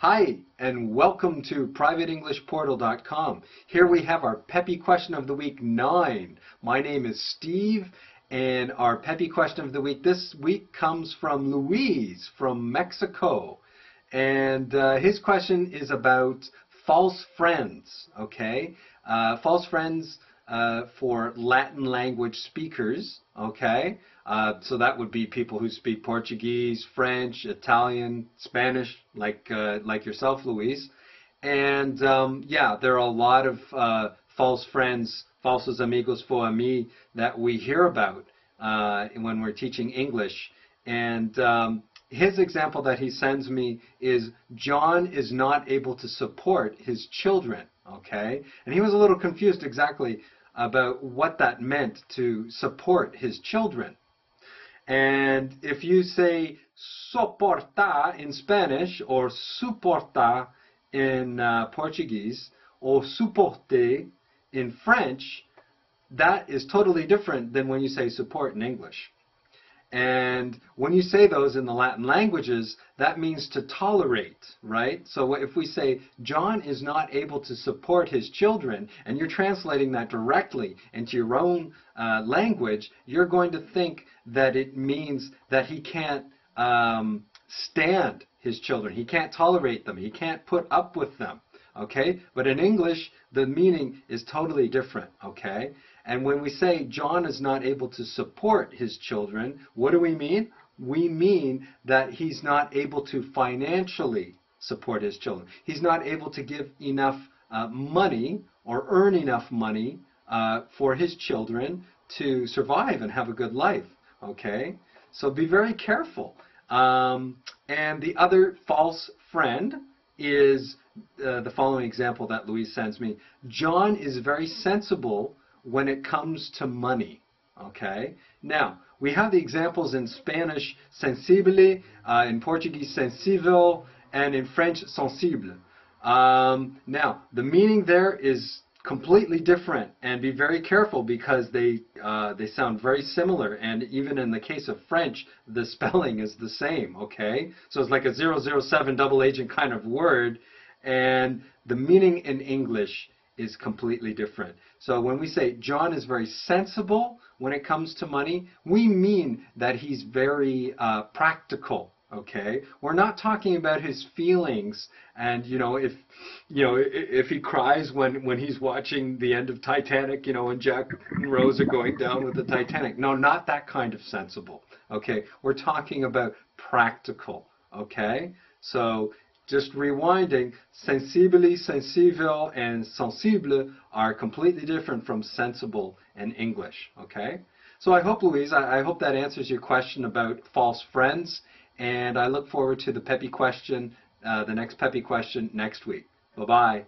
Hi, and welcome to PrivateEnglishPortal.com. Here we have our Peppy Question of the Week 9. My name is Steve, and our Peppy Question of the Week this week comes from Luis from Mexico. And his question is about false friends, okay? False friends for Latin language speakers, okay? So that would be people who speak Portuguese, French, Italian, Spanish, like yourself, Luis. And yeah, there are a lot of false friends, falsos amigos for mí, that we hear about when we're teaching English. And his example that he sends me is John is not able to support his children, okay? And he was a little confused exactly about what that meant, to support his children. And if you say soportar in Spanish or suportar in Portuguese or supporter in French, that is totally different than when you say support in English. And when you say those in the Latin languages, that means to tolerate, right? So if we say John is not able to support his children, and you're translating that directly into your own language, you're going to think that it means that he can't stand his children. He can't tolerate them. He can't put up with them, okay? But in English, the meaning is totally different, okay? And when we say John is not able to support his children, what do we mean? We mean that he's not able to financially support his children. He's not able to give enough money or earn enough money for his children to survive and have a good life, okay? So be very careful. And the other false friend is the following example that Luis sends me. John is very sensible when it comes to money, okay? Now, we have the examples in Spanish, sensible, in Portuguese, sensível, and in French, sensible. Now, the meaning there is completely different, and be very careful because they sound very similar, and even in the case of French, the spelling is the same, okay? So it's like a 007 double agent kind of word, and the meaning in English is completely different. So when we say John is very sensible when it comes to money, we mean that he's very practical, okay? We're not talking about his feelings and, if he cries when he's watching the end of Titanic, and Jack and Rose are going down with the Titanic. No, not that kind of sensible, okay? We're talking about practical, okay? So just rewinding, sensibili, sensível, and sensible are completely different from sensible and English, okay? So I hope, Louise, I hope that answers your question about false friends, and I look forward to the Peppy question, the next Peppy question next week. Bye-bye.